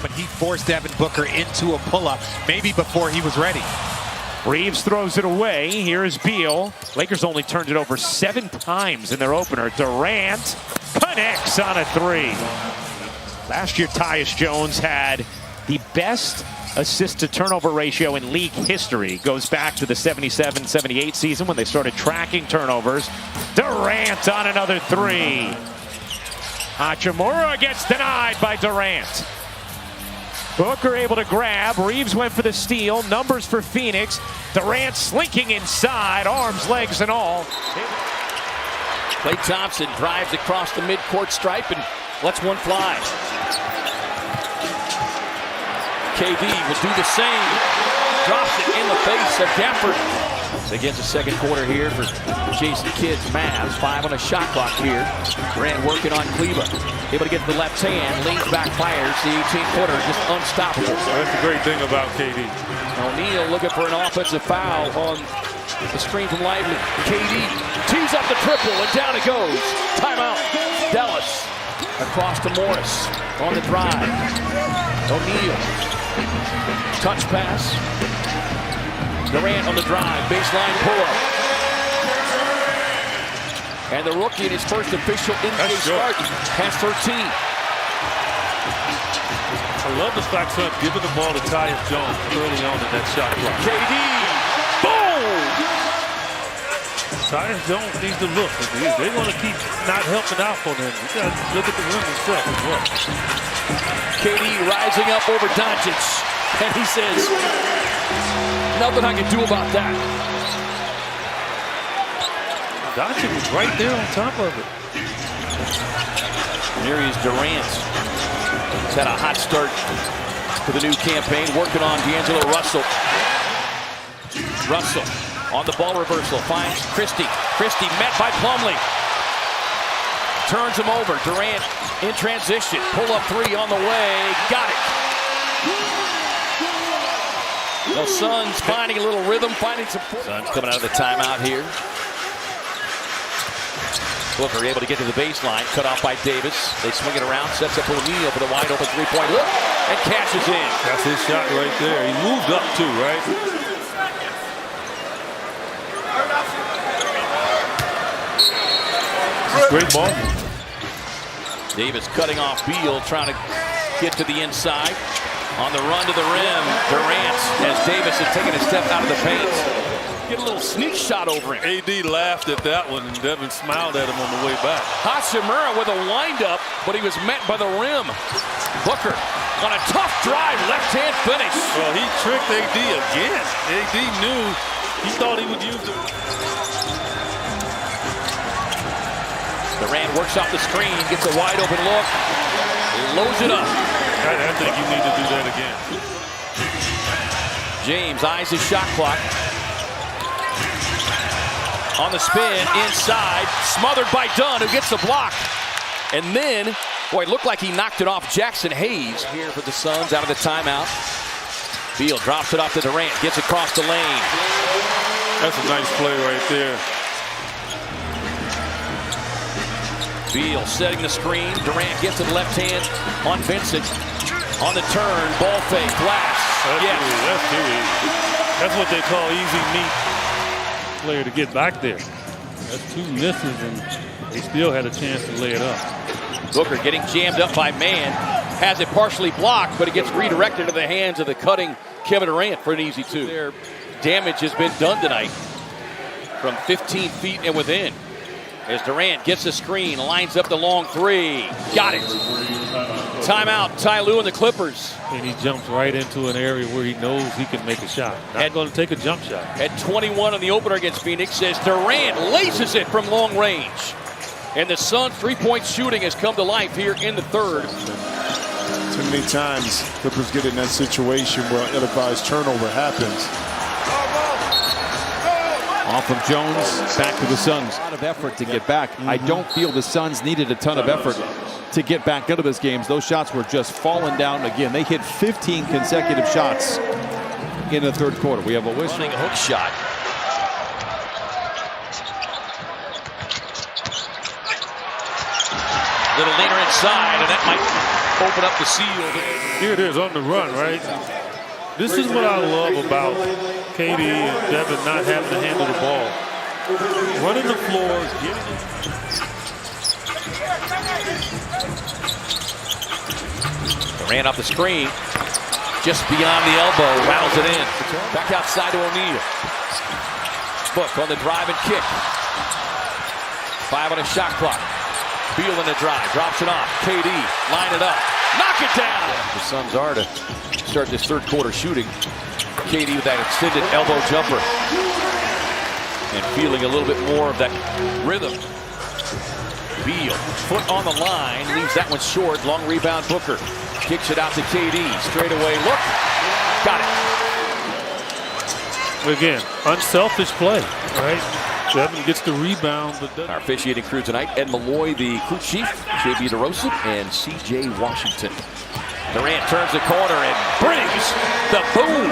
But he forced Devin Booker into a pull-up, maybe before he was ready. Reeves throws it away. Here's Beal. Lakers only turned it over 7 times in their opener. Durant connects on a 3. Last year, Tyus Jones had the best assist-to-turnover ratio in league history. Goes back to the 77-78 season when they started tracking turnovers. Durant on another 3. Hachimura gets denied by Durant. Booker able to grab. Reeves went for the steal. Numbers for Phoenix. Durant slinking inside, arms, legs, and all. Klay Thompson drives across the midcourt stripe and lets one fly. KD will do the same. Drops it in the face of Gafford. Begins the second quarter here for Jason Kidd's Mavs. 5 on a shot clock here. Durant working on Kleber. Able to get the left hand. Leans back, fires. The 18-footer just unstoppable. That's the great thing about KD. O'Neal looking for an offensive foul on the screen from Lively. KD tees up the triple, and down it goes. Timeout. Dallas across to Morris on the drive. O'Neal. Touch pass. Durant on the drive, baseline pull-up. And the rookie in his first official NBA start has 13. I love the fact that giving the ball to Tyus Jones early on in that shot clock. KD, boom! Tyus Jones needs to look. They're going to keep not helping out for them. You got to look at the rim himself as well. KD rising up over Doncic, and he says, nothing I can do about that. Doncic was right there on top of it. And here he is, Durant. He's had a hot start to the new campaign, working on D'Angelo Russell. Russell on the ball reversal, finds Christie. Christie met by Plumlee. Turns him over. Durant in transition. Pull up 3 on the way. Got it. The Suns finding a little rhythm, finding some. Suns coming out of the timeout here. Booker able to get to the baseline, cut off by Davis. They swing it around, sets up O'Neal for the wide open 3-point look, and cashes in. That's his shot right there. He moved up too, right? Great ball. Davis cutting off Beal, trying to get to the inside. On the run to the rim, Durant, as Davis has taken a step out of the paint. Get a little sneak shot over him. AD laughed at that one, and Devin smiled at him on the way back. Hachimura with a windup, but he was met by the rim. Booker on a tough drive, left-hand finish. Well, he tricked AD again. AD knew, he thought he would use it. Durant works off the screen, gets a wide open look, loads it up. I think you need to do that again. James eyes his shot clock. On the spin, inside, smothered by Dunn, who gets the block. And then, boy, it looked like he knocked it off Jackson Hayes here for the Suns out of the timeout. Beal drops it off to Durant, gets across the lane. That's a nice play right there. Beal setting the screen. Durant gets it left hand on Vincent. On the turn, ball fake, flash. That's too easy. That's what they call easy meat. Player to get back there. That's 2 misses, and they still had a chance to lay it up. Booker getting jammed up by Mann. Has it partially blocked, but it gets redirected to the hands of the cutting Kevin Durant for an easy 2. Their damage has been done tonight from 15 feet and within. As Durant gets the screen, lines up the long 3. Got it. Timeout, Ty Lue and the Clippers. And he jumps right into an area where he knows he can make a shot. Not going to take a jump shot. At 21 on the opener against Phoenix, as Durant laces it from long range. And the Suns' 3-point shooting has come to life here in the third. Too many times Clippers get in that situation where an ill-advised turnover happens. Off from Jones, back to the Suns. A lot of effort to get back. I don't feel the Suns needed a ton of effort to get back into this game. Those shots were just falling down again. They hit 15 consecutive shots in the third quarter. We have a whistle. Running hook shot. Little leaner inside, and that might open up the seal. Here it is on the run, right? This is what I love about KD and Devin not having to handle the ball. Running the floors, getting it. Durant off the screen, just beyond the elbow, rattles it in. Back outside to O'Neal. Book on the drive and kick. 5 on a shot clock. Beal in the drive, drops it off. KD, line it up, knock it down. The Suns are to start this third quarter shooting. KD with that extended elbow jumper. And feeling a little bit more of that rhythm. Beal, foot on the line, leaves that one short. Long rebound, Booker. Kicks it out to KD. Straight away look. Got it. Again, unselfish play, right? Devin gets the rebound, but doesn't. Our officiating crew tonight, Ed Malloy, the crew chief, JB DeRosa, and CJ Washington. Durant turns the corner and brings the boom.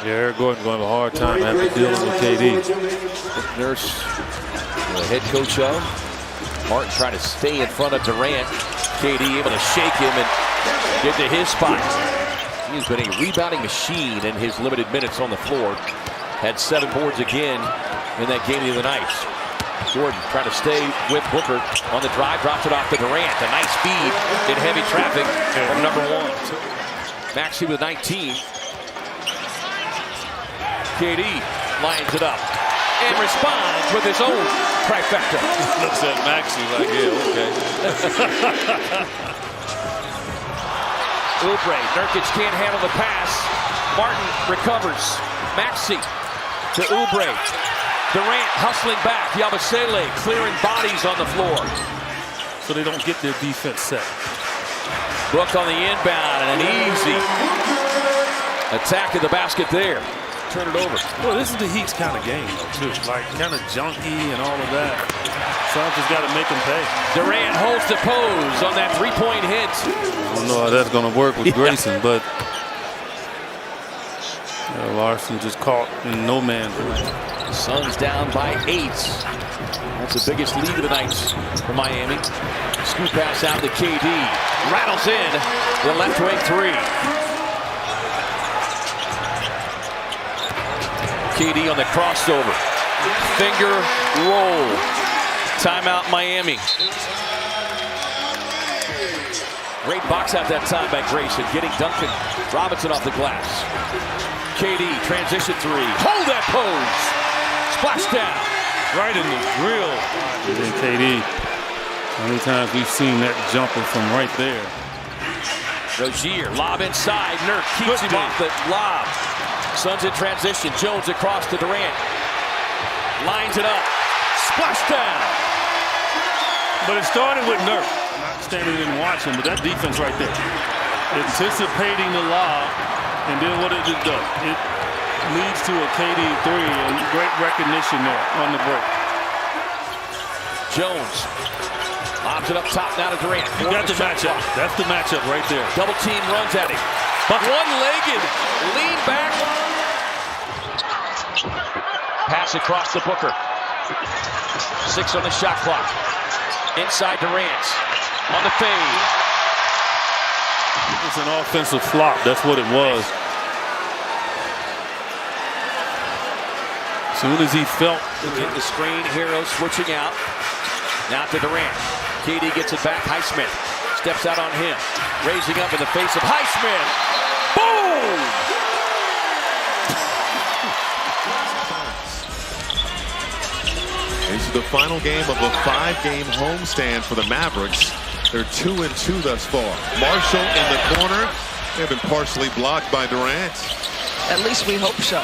Yeah, Eric Gordon's going to have a hard time after dealing with KD. Nurse, the head coach of Martin, trying to stay in front of Durant. KD able to shake him and get to his spot. He's been a rebounding machine in his limited minutes on the floor. Had 7 boards again in that game the other night. Gordon trying to stay with Booker on the drive, drops it off to Durant. A nice feed in heavy traffic from number 1. Maxey with 19. KD lines it up and responds with his own trifecta. Looks at Maxey like, yeah, okay. Oubre, Nurkic can't handle the pass. Martin recovers. Maxey to Oubre. Durant hustling back. Yabusele clearing bodies on the floor. So they don't get their defense set. Book on the inbound and an easy attack of the basket there. Turn it over. Well, this is the Heat's kind of game, though, too. Like, kind of junky and all of that. Suns has got to make them pay. Durant holds the pose on that three-point hit. I don't know how that's going to work with Grayson, but Larson just caught in no man's land. Suns down by 8. That's the biggest lead of the night for Miami. Scoop pass out to KD. Rattles in the left wing 3. KD on the crossover. Finger roll. Timeout Miami. Great box out that time by Grayson. Getting Duncan Robinson off the glass. KD transition 3. Hold that pose. Splash down. Right in the grill. And then KD. How many times we've seen that jumper from right there. Rozier, lob inside. Nurk keeps him off the lob. Suns in transition. Jones across to Durant. Lines it up. Splash down. But it started with Nurk. Not standing and watching, but that defense right there. Anticipating the lob, and then what did it do? It leads to a KD 3, and great recognition there on the break. Jones lobs it up top now to Durant. You got the matchup. That's the matchup right there. Double team runs at him. But one-legged lean back. Pass across to Booker. 6 on the shot clock. Inside Durant. On the fade. It's an offensive flop. That's what it was. As soon as he felt the screen, Hero switching out. Now to Durant. KD gets it back. Highsmith steps out on him. Raising up in the face of Highsmith. Boom! This is the final game of a 5-game homestand for the Mavericks. They're 2-2 thus far. Marshall in the corner. They've been partially blocked by Durant. At least we hope so.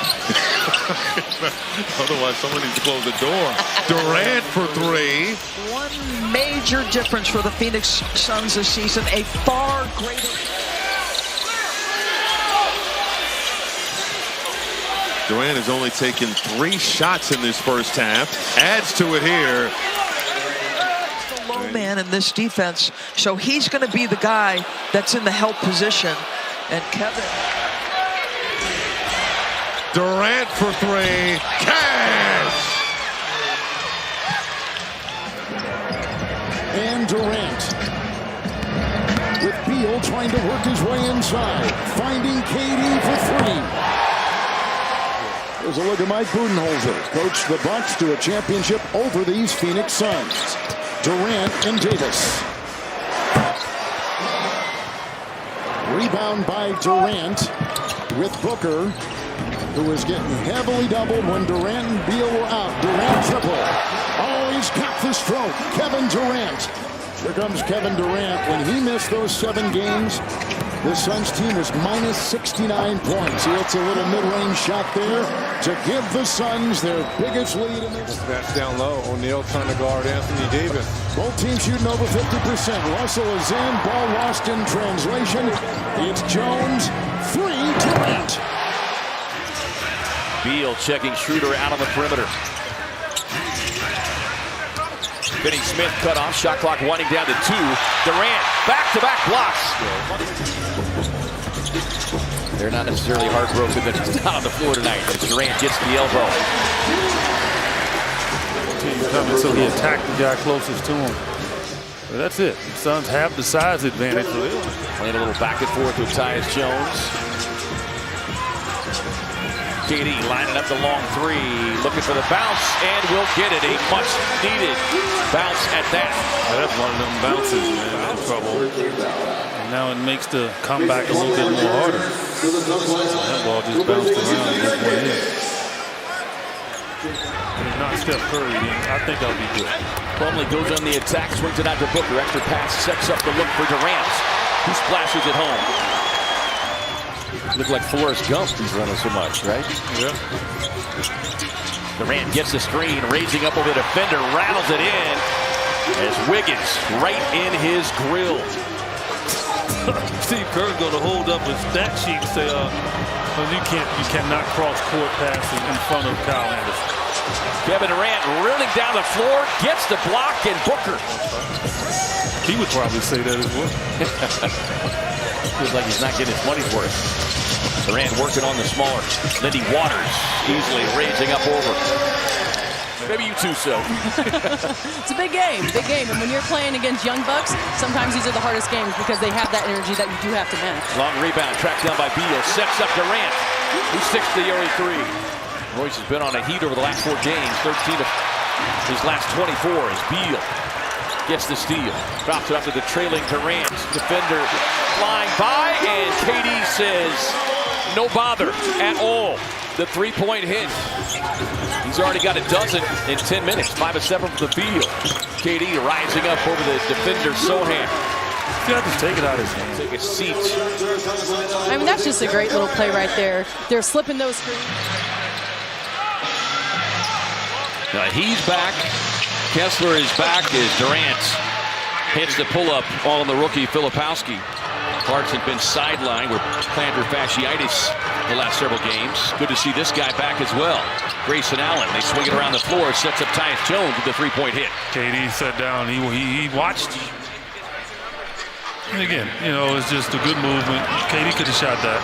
Otherwise, someone needs to close the door. Durant for 3. One major difference for the Phoenix Suns this season, a far greater. Durant has only taken 3 shots in this first half. Adds to it here. small man in this defense, so he's going to be the guy that's in the help position. And Kevin. Durant for three. Cash! And Durant, with Beal trying to work his way inside, finding KD for three. There's a look at Mike Budenholzer, coached the Bucks to a championship over these Phoenix Suns. Durant and Davis. Rebound by Durant with Booker, who was getting heavily doubled when Durant and Beal were out. Durant triple. Oh, he's got the stroke. Kevin Durant. Here comes Kevin Durant. When he missed those 7 games, the Suns team was minus 69 points. He hits a little mid-range shot there to give the Suns their biggest lead. That's down low. O'Neal trying to guard Anthony Davis. Both teams shooting over 50%. Russell is in. Ball lost in translation. It's Jones. 3, Durant. Beal checking Schroeder out on the perimeter. Finney Smith cut off. Shot clock winding down to 2. Durant back-to-back blocks. They're not necessarily heartbroken that he's not on the floor tonight as Durant gets the elbow. Coming, so he attacked the guy closest to him. But that's it. The Suns have the size advantage. Playing a little back and forth with Tyus Jones. KD lining up the long 3, looking for the bounce, and will get it. A much-needed bounce at that. That's one of them bounces, man, in trouble. And now it makes the comeback a little bit more harder. That ball just bounced around and just went in. If not Steph Curry, then I think I'll be good. Plumlee goes on the attack, swings it out to Booker. Extra pass sets up the look for Durant, who splashes it home. Look like Forrest Gump, he's running so much, right? Yeah. Durant gets the screen, raising up over the defender, rattles it in as Wiggins right in his grill. Steve Kerr's going to hold up his stat sheet and say, well, you cannot cross court passes in front of Kyle Anderson. Kevin Durant running down the floor, gets the block, and Booker. He would probably say that as well. Feels like he's not getting his money's worth. Durant working on the smaller. Lindy Waters easily raising up over. Maybe you too, so. It's a big game, And when you're playing against young Bucks, sometimes these are the hardest games because they have that energy that you do have to match. Long rebound, tracked down by Beal. Sets up Durant, who sticks the early 3. Royce has been on a heat over the last 4 games. 13 of his last 24 as Beal gets the steal. Drops it up to the trailing Durant. Defender flying by, and KD says no bother at all. The 3-point hit. He's already got a dozen in 10 minutes. 5 of 7 from the field. KD rising up over the defender Sohan. You have to take it out of his hand. Take a seat. I mean, that's just a great little play right there. They're slipping those screens. He's back. Kessler is back as Durant hits the pull-up all on the rookie Filipowski. Clarkson been sidelined with plantar fasciitis the last several games. Good to see this guy back as well. Grayson Allen, they swing it around the floor, sets up Tyus Jones with the 3-point hit. KD sat down, he watched. And again, it's just a good movement. KD could have shot that.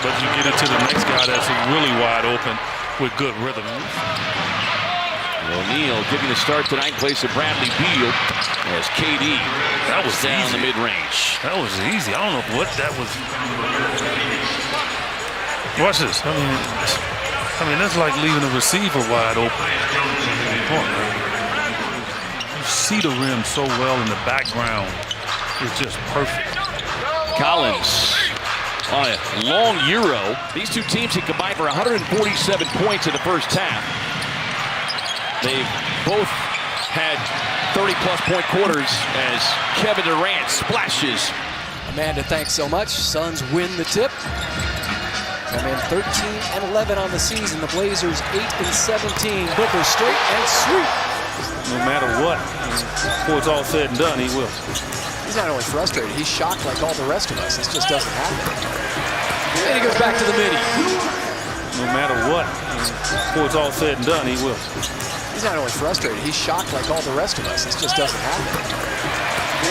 But you get it to the next guy that's really wide open with good rhythm. O'Neal giving the start tonight in place of Bradley Beal as KD that was down easy. the mid-range. That was easy. I don't know what that was. Watch this. I mean, that's like leaving a receiver wide open. You see the rim so well in the background. It's just perfect. Collins on a long Euro. These two teams had combined for 147 points in the first half. They've both had 30-plus point quarters as Kevin Durant splashes. Amanda, thanks so much. Suns win the tip. Come in 13-11 on the season. The Blazers 8-17. Booker straight and sweep. No matter what, before it's all said and done, he will. He's not only frustrated, he's shocked like all the rest of us. This just doesn't happen. And he goes back to the midi. No matter what, before it's all said and done, he will. He's He's not only frustrated, he's shocked like all the rest of us. This just doesn't happen.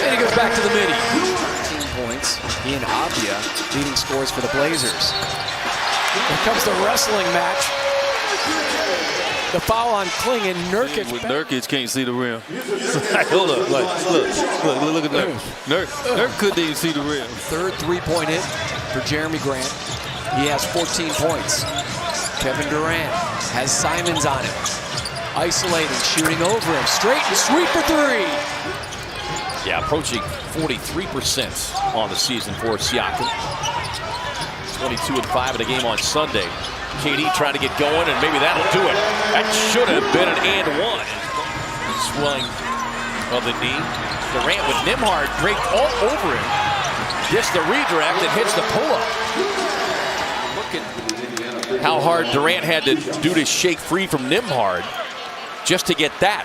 And he goes back to the midi. 15 points. He and Avdia leading scores for the Blazers. Here comes the wrestling match. The foul on Kling, and Nurkic. Nurkic can't see the rim. Hold up. Look at Nurk. Nurk couldn't even see the rim. Third three-point hit for Jeremy Grant. He has 14 points. Kevin Durant has Simons on him. Isolating, shooting over him. Straight and sweet for three. Yeah, approaching 43% on the season for Siakam. 22-5 in the game on Sunday. KD trying to get going, and maybe that'll do it. That should have been an and one. Swelling of the knee. Durant with Nembhard draped all over him. Gets the redirect and hits the pull-up. Look at how hard Durant had to do to shake free from Nembhard just to get that.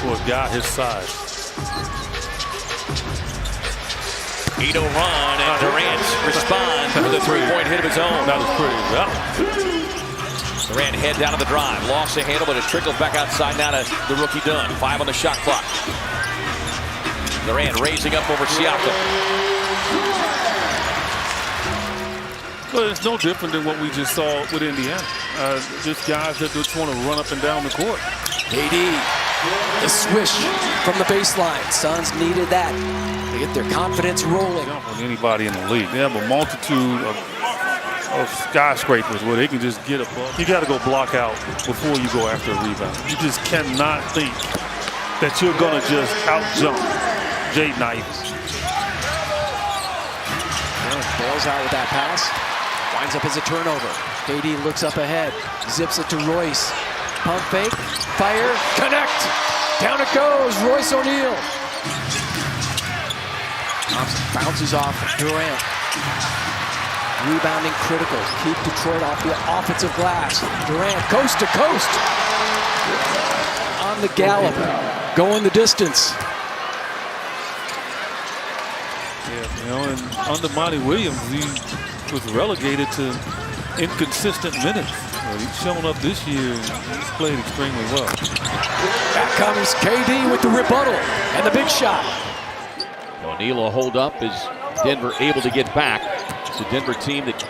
For a guy his size. 8-0 run, and Durant responds with a three-point hit of his own. That was pretty well. Durant heads out of the drive, lost the handle, but it trickles back outside now to the rookie Dunn. 5 on the shot clock. Durant raising up over Siakam. Well, it's no different than what we just saw with Indiana. Just guys that just want to run up and down the court. KD, the swish from the baseline. Suns needed that to get their confidence rolling. Anybody in the league, they have a multitude of skyscrapers where they can just get above. You got to go block out before you go after a rebound. You just cannot think that you're going to just out-jump Jaden Ivey. Bails out with that pass. Winds up as a turnover. KD looks up ahead. Zips it to Royce. Pump fake. Fire. Connect. Down it goes. Royce O'Neal. Thompson bounces off Durant. Rebounding critical. Keep Detroit off the offensive glass. Durant coast to coast. On the gallop. Going the distance. Yeah, you know, and under Monty Williams, he was relegated to inconsistent minutes. He's shown up this year and he's played extremely well. Back comes KD with the rebuttal and the big shot. O'Neal will hold up as Denver able to get back. It's a Denver team that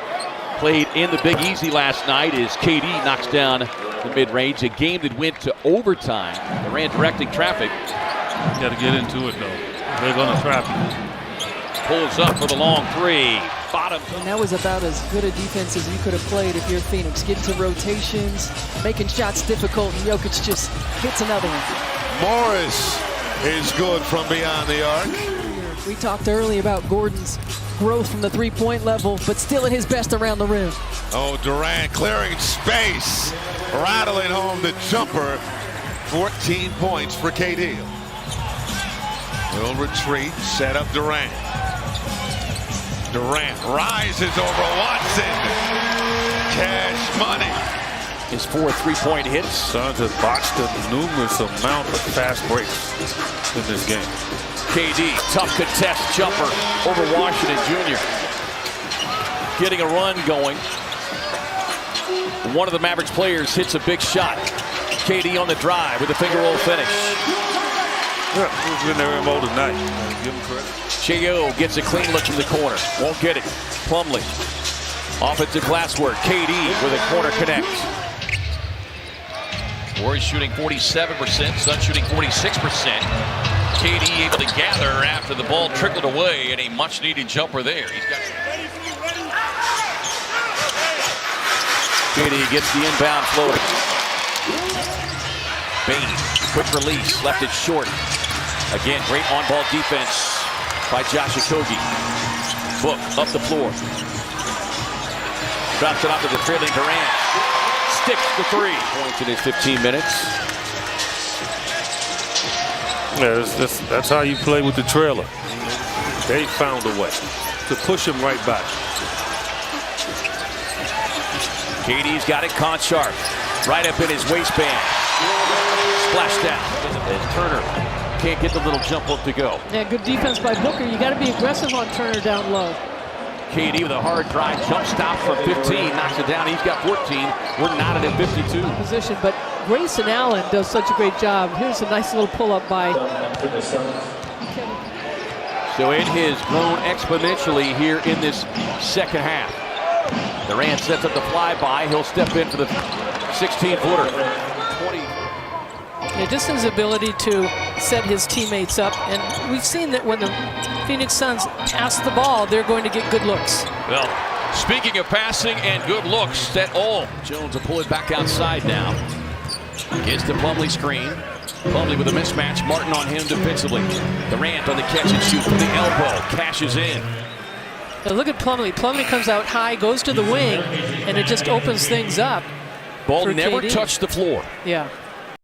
played in the Big Easy last night as KD knocks down the mid-range. A game that went to overtime. Durant directing traffic. You got to get into it, though. They're going to trap you. Pulls up for the long three. Bottom. And that was about as good a defense as you could have played if you're Phoenix. Getting to rotations, making shots difficult, and Jokic just hits another one. Morris is good from beyond the arc. We talked earlier about Gordon's growth from the three-point level, but still at his best around the rim. Oh, Durant clearing space, rattling home the jumper. 14 points for KD. Will retreat, set up Durant. Durant rises over Watson. Cash money. His 4 3-point hits. Suns have botched a numerous amount of fast breaks in this game. KD, tough contest jumper over Washington Jr. Getting a run going. One of the Mavericks players hits a big shot. KD on the drive with a finger roll finish. Yeah, he's been there all tonight. Give him credit. Cheo gets a clean look from the corner. Won't get it. Plumlee. Offensive glass work. KD with a corner connect. Warriors shooting 47%. Suns shooting 46%. KD able to gather after the ball trickled away, and a much-needed jumper there. He's got. KD gets the inbound floater. Bane, quick release, left it short. Again, great on-ball defense by Josh Okogie. Book up the floor. Drops it off to the trailing Durant. Sticks the 3 points in his 15 minutes. Yeah, that's how you play with the trailer. They found a way to push him right back. KD's got it. Conchar right up in his waistband. Splash down. And Turner can't get the little jump hook to go. Yeah, good defense by Booker. You got to be aggressive on Turner down low. KD with a hard drive, jump stop from 15, knocks it down. He's got 14. We're knotted at 52. Position, but Grayson Allen does such a great job. Here's a nice little pull-up by So it has grown exponentially here in this second half. Durant sets up the flyby. He'll step in for the 16-footer. 20. Yeah, just his ability to set his teammates up. And we've seen that when the Phoenix Suns pass the ball, they're going to get good looks. Well, speaking of passing and good looks, that all. Jones will pull it back outside now. Gets the Plumlee screen. Plumlee with a mismatch. Martin on him defensively. Durant on the catch and shoot from the elbow. Cashes in. Now look at Plumlee. Plumlee comes out high, goes to the wing, and it just opens things up. Ball for never KD. touched the floor. Yeah.